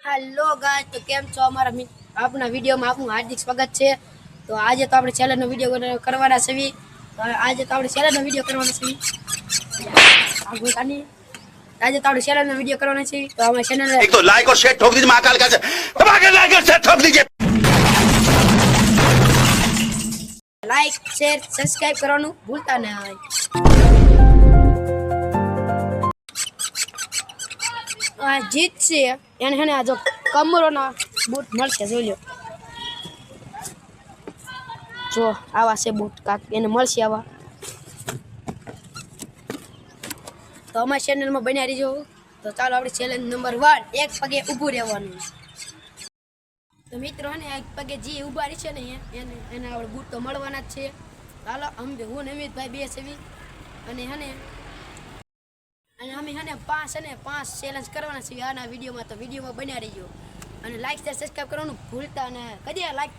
Hello guys, तो केम छो हमारा अपना वीडियो में आपનું हार्दिक સ્વાગત છે। તો આજે તો આપણે ચેલેન્જ નો વિડિયો કરવાના છે। તો આજે તો આપણે ચેલેન્જ નો વિડિયો કરવાનો છે। આગળ કાની આજે તો આપણે ચેલેન્જ નો વિડિયો કરવાનો છે। તો અમારી ચેનલ एक तो लाइक और शेयर ठोक दीजिए महाकाल का दबा के लाइक और शेयर ठोक दीजिए। લાઈક શેર સબસ્ક્રાઇબ કરવાનું ભૂલતા નહીં। આ જીત છે એને હે ને આ જો કમરોના બૂટ મળશે જોઈ લો। જો આવા છે બૂટ કાક એને મળશે આવા। તો અમારી ચેનલમાં બન્યા રહીજો। તો ચાલો આપણે ચેલેન્જ નંબર 1 એક પગે ઊભું રહેવાનું। તો મિત્રો હે ને એક પગે જે ઊભા રહી છે ને એને એને આપણે બૂટ તો મળવાના જ છે। ચાલો અમે હું ને અમિતભાઈ બે છે અને હે ને અમે હે ને પાંચ ચેલેન્જ કરવાના છે આના વિડીયોમાં। તો વિડીયોમાં બન્યા રહીજો અને લાઈક શેર સબસ્ક્રાઇબ કરવાનું ભૂલતા નહીં। કદી લાઈક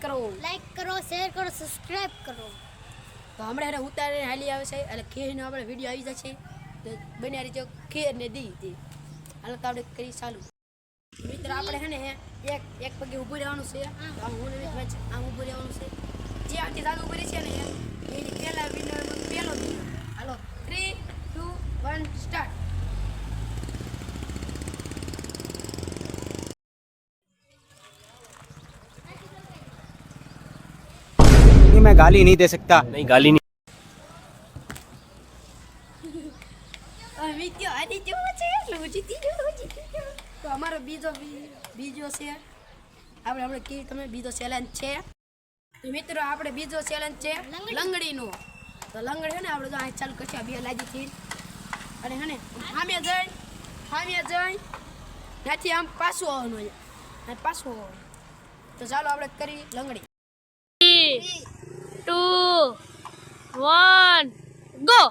કરો શેર કરો સબસ્ક્રાઇબ કરો। તો હમણાં એને ઉતારીને હાલી આવે છે એટલે ખીરનો આપણે વિડીયો આવી જશે। તો બન્યા રહીજો ખીર ને દી હાલો તો આપણે કરી ચાલુ। મિત્ર આપણે હે ને એક પગે ઊભું રહેવાનું છે। તો આમ હું આમ ઊભું રહેવાનું છે। જે આથી ચાલુ ઊભી છે ને એની પહેલા વિનર પહેલો વિનર। હાલો 3 2 1 સ્ટાર્ટ। नहीं मैं गाली नहीं दे सकता। नहीं गाली नहीं। વિડિયો આની જેવો છે એટલે હું જીતી ગયો। તો અમારો બીજો છે આપણે કે તમે બીજો ચેલેન્જ છે। તો મિત્રો આપણે બીજો ચેલેન્જ છે લંગડીનો। તો લંગડી છે ને આપણે જો આ ચાલુ કરશે બે લાગીથી અને હે ને સામે જઈ ત્યાંથી આમ પાછું આવવાનું અને પાછું આવવાનું। તો ચાલો આપણે કરી લંગડી। 3 2 1 ગો।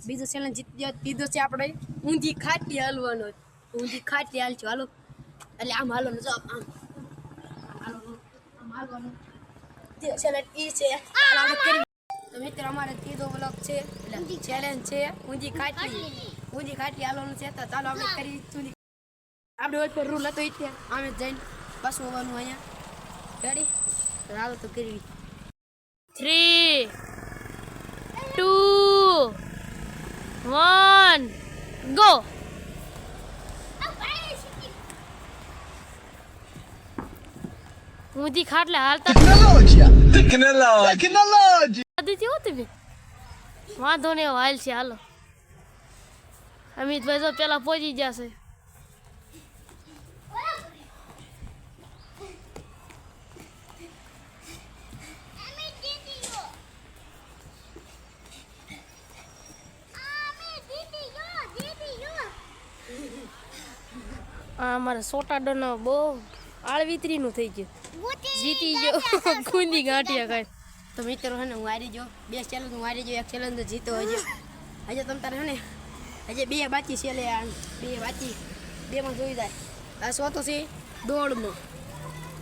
બીજો ચેલેન્જ જીતી ગયો। બીજો છે આપણે ઊંધી ખાટી હાલવાનો। ઊંધી ખાટી હાલશું હાલો એટલે આમ હાલો જો આમ હાલવાનું તે ચેલેન્જ ઈ છે। આપણે કરી તો મિત્રો અમારે ત્રીજો બ્લોગ છે એટલે ચેલેન્જ છે ઊંધી ખાટી હાલવાનું છે। તો ચાલો આપણે કરી આપણે ઓલ પર રૂલ હતો એટલે આમે જઈને પાછું આવવાનું અહીંયા રેડી। તો હાલો તો કરવી 3 2 1 ગો। ઊંધી ખાટલે હાલતા દીધી હોતી બે વાંધો ને હાલ છે। હાલો અમિતભાઈ તો પેલા પહોંચી જશે। અમારે સોટાડોનો બહુ આળવિતરીનું થઈ ગયું જીતી ગયો ગુંદી ગાંઠિયા ખાય। તો મિત્રો હે ને હું હારી ગયો બે ચેલેન્જ હું હારી ગયો એક ચેલેન્જ તો જીતો હજે તમ તારે હે ને હજે બે બાકી છે લે બે બાકી બેમાં જોઈ જાય આ સો તો છે દોડનો।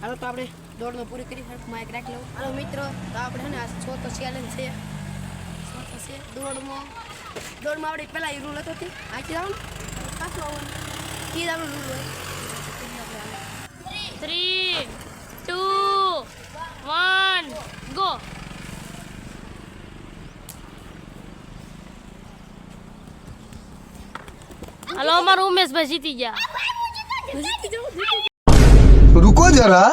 હાલો તો આપણે દોડનો પૂરી કરી માઇક રાખી લઉં। હાલો મિત્રો તો આપણે હે ને આ સો તો ચેલેન્જ છે દોડમાં આપણે પહેલાં એ રૂલ હતો તે આખી આવો ને પાછું આવવાનું કી આપણું રૂલ હોય 3 2 1 ગો। હાલો અમારું ઉમેશભાઈ જીતી ગયા। रुको जरा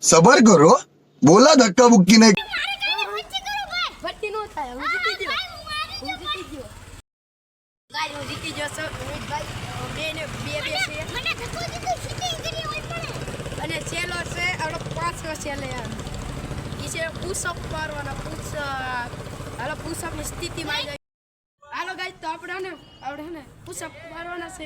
सबर करो बोला धक्का बुक्की नहीं। ભટ્ટી નો થાય હું જીતી ગયો ગાય હું જીતી ગયો છું અમિતભાઈ બે ને બે છે અને છેલ્લો છે આપણો પાંચમો છેલ્લે ઈ છે પુશઅપ મારવાના પુશઅપ। હાલો પુશઅપ ની સ્થિતિમાં આવી જાય। હાલો ગાય તો આપણે હે ને પુશઅપ મારવાના છે।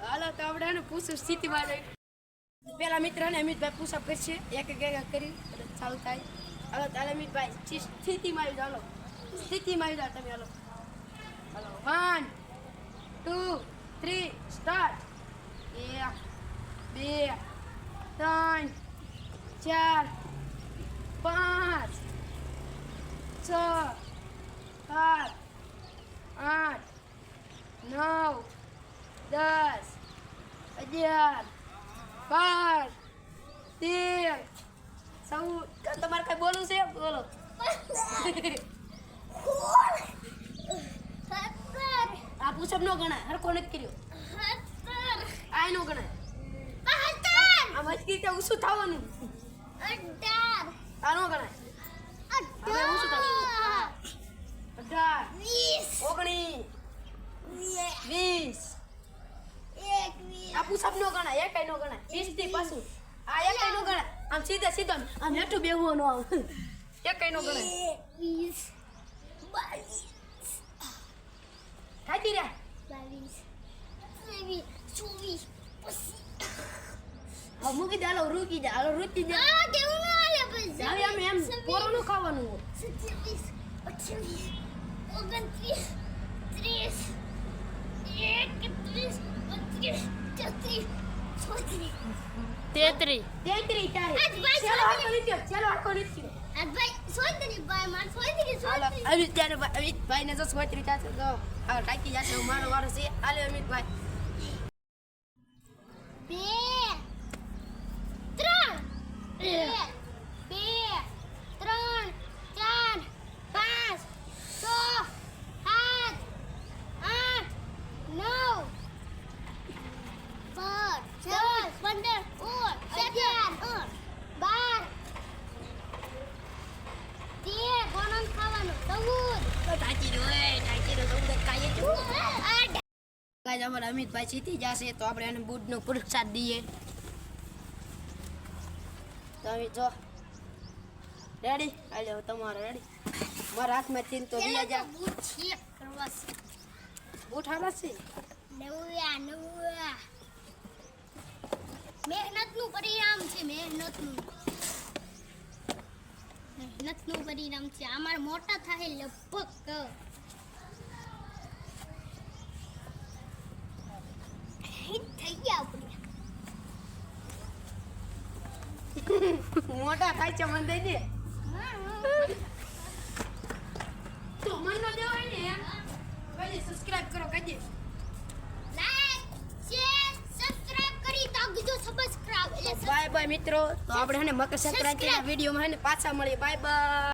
હાલો તો આપણે હે ને પુશઅપ સ્થિતિમાં આવી જાય। પેલા મિત્ર ને અમિતભાઈ પુશઅપ કરશે એક કરી ચાલુ થાય। હાલો તાલે અમિતભાઈ સ્થિતિમાં આવી જાઓ સ્થિતિમાં આવી જાઓ તમે હાલો 1 2 3 સ્ટાર્ટ 1 2 3 3 4 5 6 7 8 9 10 11 12 13 14 તમારે કઈ બોલવું છે બોલો આ પુષપ નો ગણાય હરખો નથી કર્યો આ નો ગણાય આ મસ્કી તે ઉસું થવાનું આ નો ગણાય હવે ઉસું થવાનું 18 19 20 આ પુષપ નો ગણાય એકાઈ નો ગણાય 20 થી પાછું આ એકાઈ નો ગણાય આમ સીધા સીધા આમ હેઠું બેહવું નો આવે એકાઈ નો ગણાય 22 થાકી રહ્યા 22 23 હવે મૂકી દે હાલો રૂકી જા હાલો રૂકી જા આ કેવું ન આલે પછી હવે આમ એમ પોરોનું ખાવાનું હોય 27 28 29 30 31 32 33 33 33 તારે આજ ભાઈ ચાલો આખો નીચે ચાલો આખો નીચે આ ભાઈ સોયતરી ભાઈ માર સોયતરી હાલો અમિતભાઈ ને જો સ્વાતરી ચાચો જો આ ટાકી જાશે મારો વારો છે હાલે અમિતભાઈ 2 3 2 3 4 5 6 7 8 9 10 15 12 13 કોણ ખાવાનું 14 ટાકી રો તો કાઈએ જો ગાઈસ અમારા અમિતભાઈ જીતી જશે તો આપણે એને બુટનો પુરસ્કાર દઈએ તો હવે જો રેડી હાલો તમારો રેડી મારા હાથમાં તીન તો દિયા જા બૂટ ચેક કરવા છે બુટ હારા છે નવા મહેનતનું પરિણામ છે મહેનતનું પરિણામ છે અમાર મોટા થાય લગભગ થઈ ગયા આપણે મોટા થાય છે મને દઈ દે તો મને ન દેવાય ને એમ કઈ સબસ્ક્રાઇબ કરો કઈ લાઈક શેર સબસ્ક્રાઇબ કરી તાગજો સબસ્ક્રાઇબ એટલે બાય બાય મિત્રો તો આપણે હે ને મકર સંક્રાંતિના વિડીયોમાં હે ને પાછા મળીએ બાય બાય